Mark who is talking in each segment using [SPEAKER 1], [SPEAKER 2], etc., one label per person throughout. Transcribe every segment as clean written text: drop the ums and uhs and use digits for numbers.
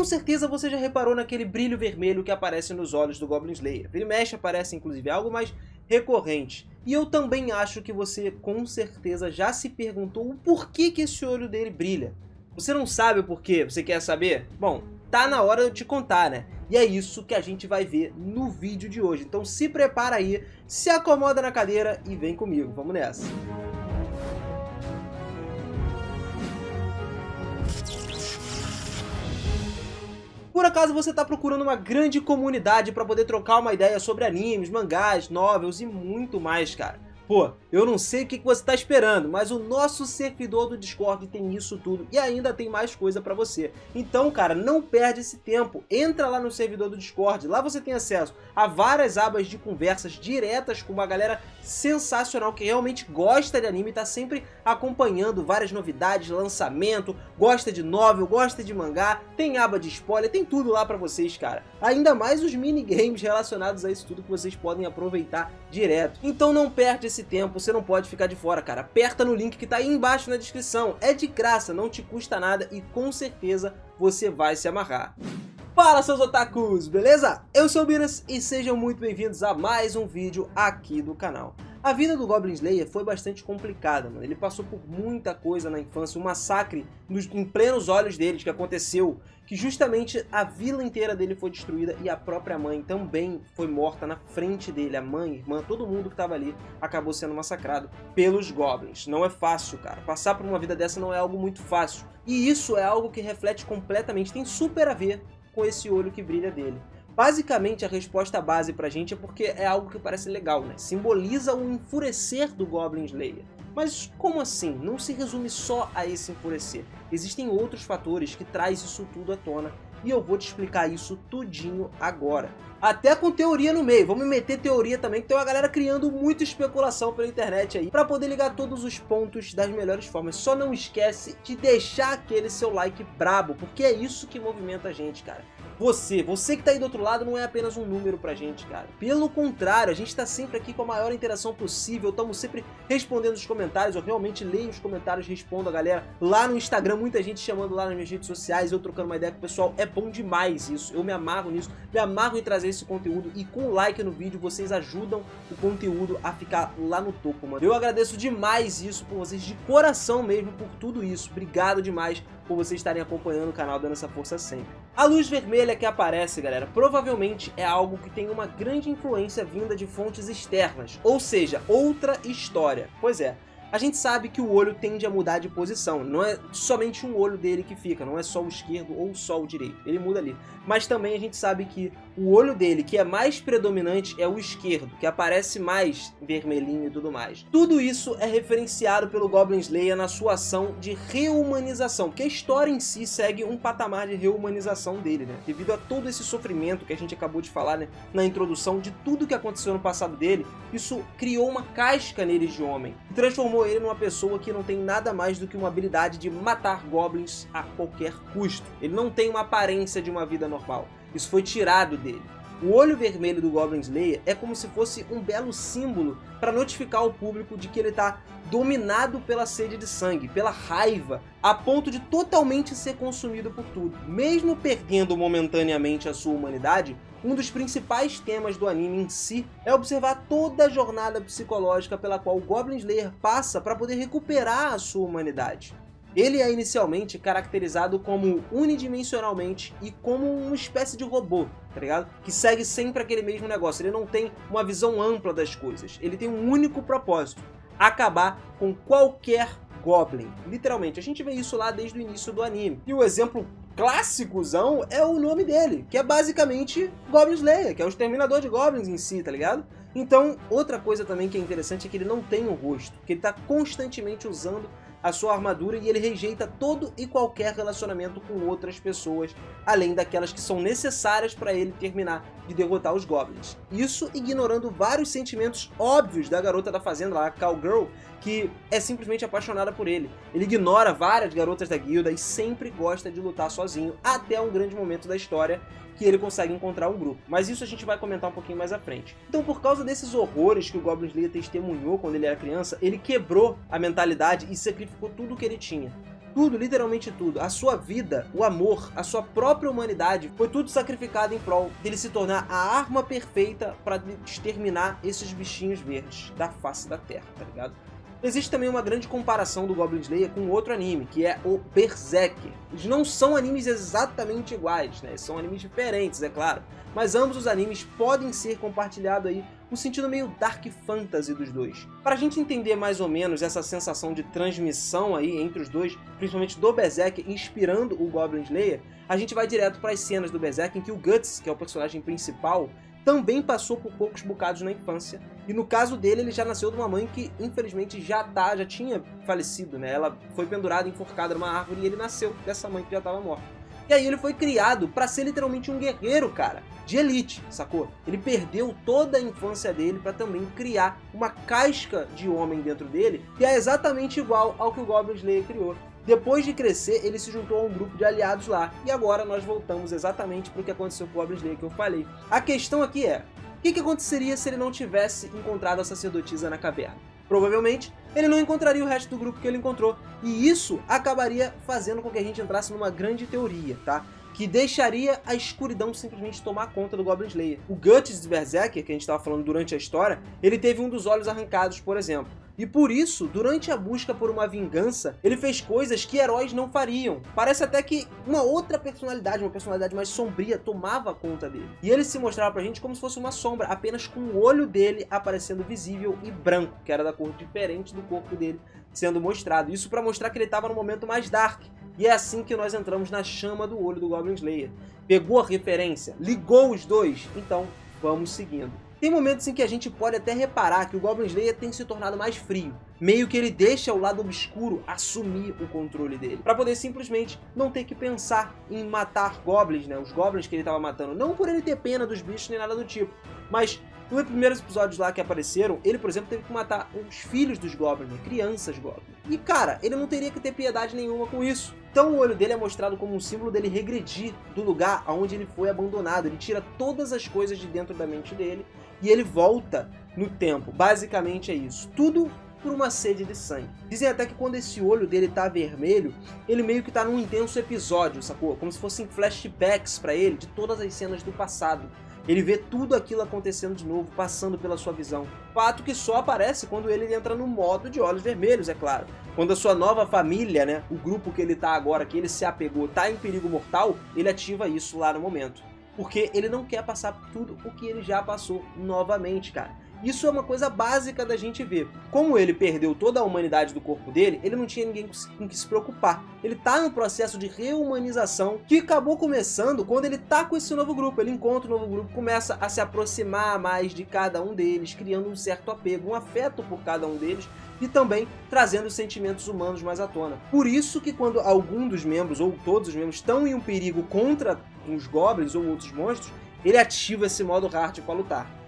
[SPEAKER 1] Com certeza você já reparou naquele brilho vermelho que aparece nos olhos do Goblin Slayer. Vira e mexe aparece inclusive algo mais recorrente. E eu também acho que você com certeza já se perguntou o porquê que esse olho dele brilha. Você não sabe o porquê? Você quer saber? Bom, tá na hora de eu te contar, né? E é isso que a gente vai ver no vídeo de hoje. Então se prepara aí, se acomoda na cadeira e vem comigo. Vamos nessa! Por acaso você está procurando uma grande comunidade para poder trocar uma ideia sobre animes, mangás, novels e muito mais, cara? Pô, eu não sei o que você está esperando, mas o nosso servidor do Discord tem isso tudo e ainda tem mais coisa para você. Então, cara, não perde esse tempo. Entra lá no servidor do Discord, lá você tem acesso a várias abas de conversas diretas com uma galera sensacional que realmente gosta de anime e tá sempre acompanhando várias novidades, lançamento, gosta de novel, gosta de mangá, tem aba de spoiler, tem tudo lá pra vocês, cara. Ainda mais os minigames relacionados a isso tudo que vocês podem aproveitar direto. Então não perde esse tempo, você não pode ficar de fora, cara. Aperta no link que tá aí embaixo na descrição, é de graça, não te custa nada e com certeza você vai se amarrar. Fala, seus otakus, beleza? Eu sou o Binas e sejam muito bem-vindos a mais um vídeo aqui do canal. A vida do Goblin Slayer foi bastante complicada, mano. Ele passou por muita coisa na infância, um massacre em plenos olhos dele que aconteceu, que justamente a vila inteira dele foi destruída e a própria mãe também foi morta na frente dele. A mãe, a irmã, todo mundo que estava ali acabou sendo massacrado pelos Goblins. Não é fácil, cara. Passar por uma vida dessa não é algo muito fácil. E isso é algo que reflete completamente, tem super a ver com esse olho que brilha dele. Basicamente, a resposta base pra gente é porque é algo que parece legal, né? Simboliza o enfurecer do Goblin Slayer. Mas como assim? Não se resume só a esse enfurecer. Existem outros fatores que traz isso tudo à tona e eu vou te explicar isso tudinho agora. Até com teoria no meio, vamos meter teoria também, que tem uma galera criando muita especulação pela internet aí, pra poder ligar todos os pontos das melhores formas. Só não esquece de deixar aquele seu like brabo, porque é isso que movimenta a gente, cara. Você que tá aí do outro lado não é apenas um número pra gente, cara. Pelo contrário, a gente tá sempre aqui com a maior interação possível, estamos sempre respondendo os comentários, eu realmente leio os comentários, respondo a galera lá no Instagram, muita gente chamando lá nas minhas redes sociais, eu trocando uma ideia com o pessoal, é bom demais isso, eu me amarro nisso, me amarro em trazer esse conteúdo e com o like no vídeo vocês ajudam o conteúdo a ficar lá no topo, mano. Eu agradeço demais isso por vocês, de coração mesmo, por tudo isso, obrigado demais por vocês estarem acompanhando o canal, dando essa força sempre. A luz vermelha que aparece, galera, provavelmente é algo que tem uma grande influência vinda de fontes externas, ou seja, outra história. Pois é, a gente sabe que o olho tende a mudar de posição, não é somente um olho dele que fica, não é só o esquerdo ou só o direito, ele muda ali. Mas também a gente sabe que o olho dele, que é mais predominante, é o esquerdo, que aparece mais vermelhinho e tudo mais. Tudo isso é referenciado pelo Goblin Slayer na sua ação de reumanização, porque a história em si segue um patamar de reumanização dele, né? Devido a todo esse sofrimento que a gente acabou de falar, né, na introdução de tudo que aconteceu no passado dele, isso criou uma casca nele de homem, e transformou ele numa pessoa que não tem nada mais do que uma habilidade de matar goblins a qualquer custo. Ele não tem uma aparência de uma vida normal. Isso foi tirado dele. O olho vermelho do Goblin Slayer é como se fosse um belo símbolo para notificar o público de que ele está dominado pela sede de sangue, pela raiva, a ponto de totalmente ser consumido por tudo. Mesmo perdendo momentaneamente a sua humanidade, um dos principais temas do anime em si é observar toda a jornada psicológica pela qual o Goblin Slayer passa para poder recuperar a sua humanidade. Ele é inicialmente caracterizado como unidimensionalmente e como uma espécie de robô, tá ligado? Que segue sempre aquele mesmo negócio, ele não tem uma visão ampla das coisas, ele tem um único propósito: acabar com qualquer Goblin. Literalmente, a gente vê isso lá desde o início do anime. E o exemplo clássicozão é o nome dele, que é basicamente Goblin Slayer, que é o exterminador de goblins em si, tá ligado? Então, outra coisa também que é interessante é que ele não tem um rosto, que ele tá constantemente usando a sua armadura e ele rejeita todo e qualquer relacionamento com outras pessoas, além daquelas que são necessárias para ele terminar de derrotar os goblins. Isso ignorando vários sentimentos óbvios da garota da fazenda lá, a Cowgirl, que é simplesmente apaixonada por ele. Ele ignora várias garotas da guilda e sempre gosta de lutar sozinho, até um grande momento da história que ele consegue encontrar um grupo. Mas isso a gente vai comentar um pouquinho mais à frente. Então, por causa desses horrores que o Goblin Slayer testemunhou quando ele era criança, ele quebrou a mentalidade e sacrificou tudo o que ele tinha. Tudo, literalmente tudo. A sua vida, o amor, a sua própria humanidade, foi tudo sacrificado em prol dele se tornar a arma perfeita para exterminar esses bichinhos verdes da face da Terra, tá ligado? Existe também uma grande comparação do Goblin Slayer com outro anime, que é o Berserker. Eles não são animes exatamente iguais, né? São animes diferentes, é claro. Mas ambos os animes podem ser compartilhados aí um sentido meio dark fantasy dos dois. Para a gente entender mais ou menos essa sensação de transmissão aí entre os dois, principalmente do Berserker inspirando o Goblin Slayer, a gente vai direto para as cenas do Berserker em que o Guts, que é o personagem principal, também passou por poucos bocados na infância. E no caso dele, ele já nasceu de uma mãe que, infelizmente, já tinha falecido, né? Ela foi pendurada, enforcada numa árvore e ele nasceu dessa mãe que já estava morta. E aí ele foi criado pra ser literalmente um guerreiro, cara, de elite, sacou? Ele perdeu toda a infância dele pra também criar uma casca de homem dentro dele, que é exatamente igual ao que o Goblin Slayer criou. Depois de crescer, ele se juntou a um grupo de aliados lá. E agora nós voltamos exatamente para o que aconteceu com o Goblin Slayer que eu falei. A questão aqui é, o que aconteceria se ele não tivesse encontrado a sacerdotisa na caverna? Provavelmente, ele não encontraria o resto do grupo que ele encontrou. E isso acabaria fazendo com que a gente entrasse numa grande teoria, tá? Que deixaria a escuridão simplesmente tomar conta do Goblin Slayer. O Guts de Berserker, que a gente estava falando durante a história, ele teve um dos olhos arrancados, por exemplo. E por isso, durante a busca por uma vingança, ele fez coisas que heróis não fariam. Parece até que uma outra personalidade, uma personalidade mais sombria, tomava conta dele. E ele se mostrava pra gente como se fosse uma sombra, apenas com o olho dele aparecendo visível e branco, que era da cor diferente do corpo dele sendo mostrado. Isso pra mostrar que ele estava no momento mais dark. E é assim que nós entramos na chama do olho do Goblin Slayer. Pegou a referência? Ligou os dois? Então, vamos seguindo. Tem momentos em que a gente pode até reparar que o Goblin Slayer tem se tornado mais frio. Meio que ele deixa o lado obscuro assumir o controle dele. Pra poder simplesmente não ter que pensar em matar goblins, né? Os goblins que ele tava matando. Não por ele ter pena dos bichos nem nada do tipo. Mas nos primeiros episódios lá que apareceram, ele, por exemplo, teve que matar os filhos dos goblins, né? Crianças goblins. E, cara, ele não teria que ter piedade nenhuma com isso. Então o olho dele é mostrado como um símbolo dele regredir do lugar onde ele foi abandonado. Ele tira todas as coisas de dentro da mente dele e ele volta no tempo. Basicamente é isso. Tudo por uma sede de sangue. Dizem até que quando esse olho dele tá vermelho, ele meio que tá num intenso episódio, sacou? Como se fossem flashbacks pra ele de todas as cenas do passado. Ele vê tudo aquilo acontecendo de novo, passando pela sua visão. Fato que só aparece quando ele entra no modo de olhos vermelhos, é claro. Quando a sua nova família, né, o grupo que ele tá agora, que ele se apegou, tá em perigo mortal, ele ativa isso lá no momento. Porque ele não quer passar por tudo o que ele já passou novamente, cara. Isso é uma coisa básica da gente ver. Como ele perdeu toda a humanidade do corpo dele, ele não tinha ninguém com que se preocupar. Ele tá num processo de reumanização que acabou começando quando ele tá com esse novo grupo. Ele encontra o novo grupo, começa a se aproximar mais de cada um deles, criando um certo apego, um afeto por cada um deles e também trazendo sentimentos humanos mais à tona. Por isso que quando algum dos membros, ou todos os membros, estão em um perigo contra uns goblins ou outros monstros, ele ativa esse modo hard para lutar.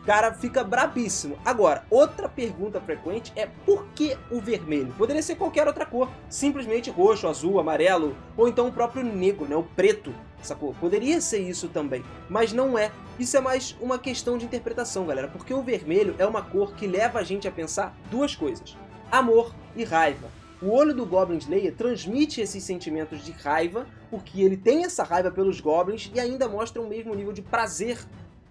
[SPEAKER 1] O cara fica brabíssimo. Agora, outra pergunta frequente é por que o vermelho? Poderia ser qualquer outra cor, simplesmente roxo, azul, amarelo, ou então o próprio negro, né, o preto, sacou? Poderia ser isso também, mas não é. Isso é mais uma questão de interpretação, galera, porque o vermelho é uma cor que leva a gente a pensar duas coisas: amor e raiva. O olho do Goblin Slayer transmite esses sentimentos de raiva, porque ele tem essa raiva pelos goblins e ainda mostra o mesmo nível de prazer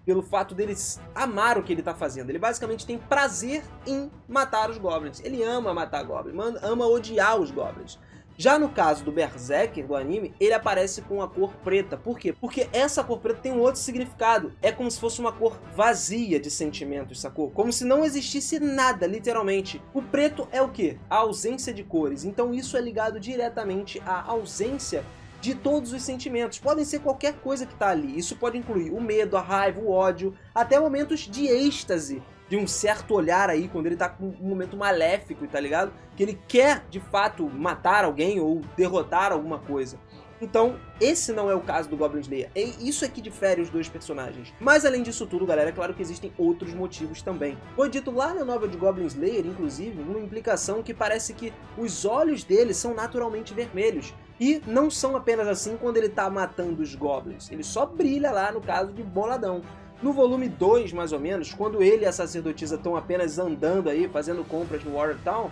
[SPEAKER 1] pelo fato dele amar o que ele tá fazendo. Ele basicamente tem prazer em matar os goblins. Ele ama matar goblins, ama odiar os goblins. Já no caso do Berserker, do anime, ele aparece com a cor preta. Por quê? Porque essa cor preta tem um outro significado. É como se fosse uma cor vazia de sentimentos, sacou? Como se não existisse nada, literalmente. O preto é o quê? A ausência de cores. Então isso é ligado diretamente à ausência de todos os sentimentos. Podem ser qualquer coisa que tá ali. Isso pode incluir o medo, a raiva, o ódio, até momentos de êxtase, de um certo olhar aí, quando ele tá com um momento maléfico, tá ligado? Que ele quer, de fato, matar alguém ou derrotar alguma coisa. Então, esse não é o caso do Goblin Slayer. É isso que difere os dois personagens. Mas além disso tudo, galera, é claro que existem outros motivos também. Foi dito lá na novel de Goblin Slayer, inclusive, uma implicação que parece que os olhos dele são naturalmente vermelhos. E não são apenas assim quando ele tá matando os goblins. Ele só brilha lá no caso de boladão. No volume 2, mais ou menos, quando ele e a sacerdotisa estão apenas andando aí, fazendo compras no Warrior Town,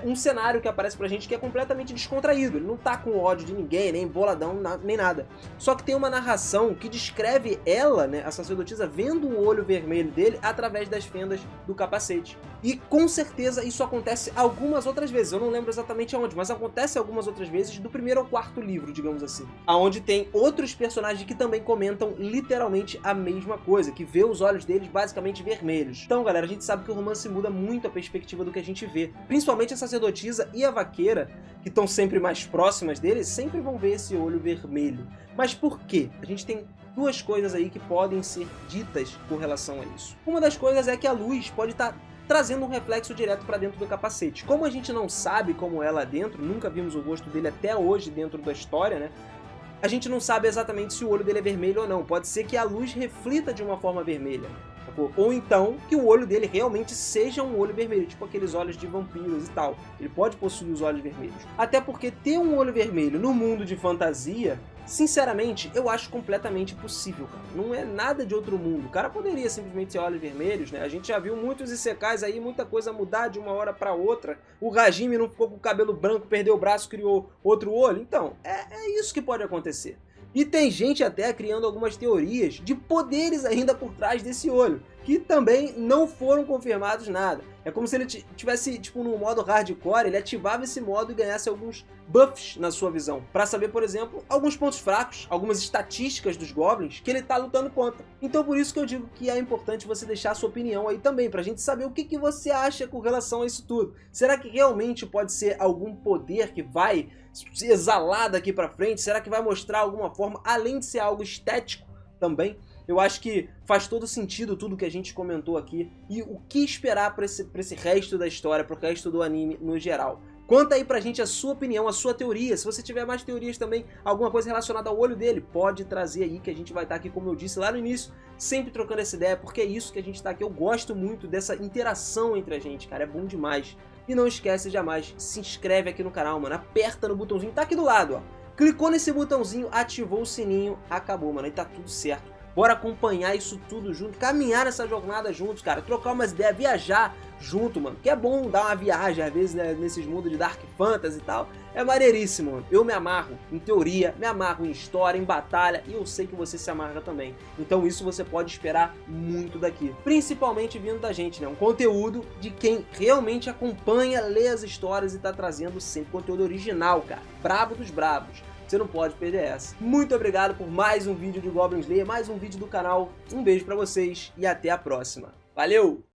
[SPEAKER 1] um cenário que aparece pra gente que é completamente descontraído. Ele não tá com ódio de ninguém, nem boladão, nem nada. Só que tem uma narração que descreve ela, né, a sacerdotisa, vendo o olho vermelho dele através das fendas do capacete. E com certeza isso acontece algumas outras vezes, eu não lembro exatamente aonde, mas acontece algumas outras vezes do primeiro ao quarto livro, digamos assim. Aonde tem outros personagens que também comentam literalmente a mesma coisa, que vê os olhos deles basicamente vermelhos. Então, galera, a gente sabe que o romance muda muito a perspectiva do que a gente vê. Principalmente a sacerdotisa e a vaqueira, que estão sempre mais próximas dele, sempre vão ver esse olho vermelho. Mas por quê? A gente tem duas coisas aí que podem ser ditas com relação a isso. Uma das coisas é que a luz pode estar trazendo um reflexo direto para dentro do capacete. Como a gente não sabe como é lá dentro, nunca vimos o rosto dele até hoje dentro da história, né? A gente não sabe exatamente se o olho dele é vermelho ou não. Pode ser que a luz reflita de uma forma vermelha. Ou então que o olho dele realmente seja um olho vermelho, tipo aqueles olhos de vampiros e tal. Ele pode possuir os olhos vermelhos. Até porque ter um olho vermelho no mundo de fantasia, sinceramente, eu acho completamente possível, cara. Não é nada de outro mundo. O cara poderia simplesmente ter olhos vermelhos, né? A gente já viu muitos isekais aí, muita coisa mudar de uma hora pra outra. O Hajime não ficou com o cabelo branco, perdeu o braço, criou outro olho. Então, é isso que pode acontecer. E tem gente até criando algumas teorias de poderes ainda por trás desse olho, que também não foram confirmados nada. É como se ele tivesse, tipo, no modo hardcore, ele ativava esse modo e ganhasse alguns buffs na sua visão, pra saber, por exemplo, alguns pontos fracos, algumas estatísticas dos goblins que ele tá lutando contra. Então por isso que eu digo que é importante você deixar a sua opinião aí também, pra gente saber o que você acha com relação a isso tudo. Será que realmente pode ser algum poder que vai se exalar daqui pra frente? Será que vai mostrar alguma forma, além de ser algo estético também? Eu acho que faz todo sentido tudo que a gente comentou aqui e o que esperar para esse resto da história, para o resto do anime no geral. Conta aí pra gente a sua opinião, a sua teoria. Se você tiver mais teorias também, alguma coisa relacionada ao olho dele, pode trazer aí que a gente vai estar aqui, como eu disse lá no início, sempre trocando essa ideia, porque é isso que a gente tá aqui. Eu gosto muito dessa interação entre a gente, cara, é bom demais. E não esquece jamais, se inscreve aqui no canal, mano, aperta no botãozinho, tá aqui do lado, ó. Clicou nesse botãozinho, ativou o sininho, acabou, mano, aí tá tudo certo. Bora acompanhar isso tudo junto, caminhar nessa jornada juntos, cara, trocar umas ideias, viajar junto, mano, que é bom dar uma viagem, às vezes, né, nesses mundos de Dark Fantasy e tal, é maneiríssimo, mano. Eu me amarro em teoria, me amarro em história, em batalha, e eu sei que você se amarra também, então isso você pode esperar muito daqui, principalmente vindo da gente, né, um conteúdo de quem realmente acompanha, lê as histórias e tá trazendo sempre conteúdo original, cara, brabo dos brabos. Você não pode perder essa. Muito obrigado por mais um vídeo de Goblin Slayer, mais um vídeo do canal. Um beijo pra vocês e até a próxima. Valeu!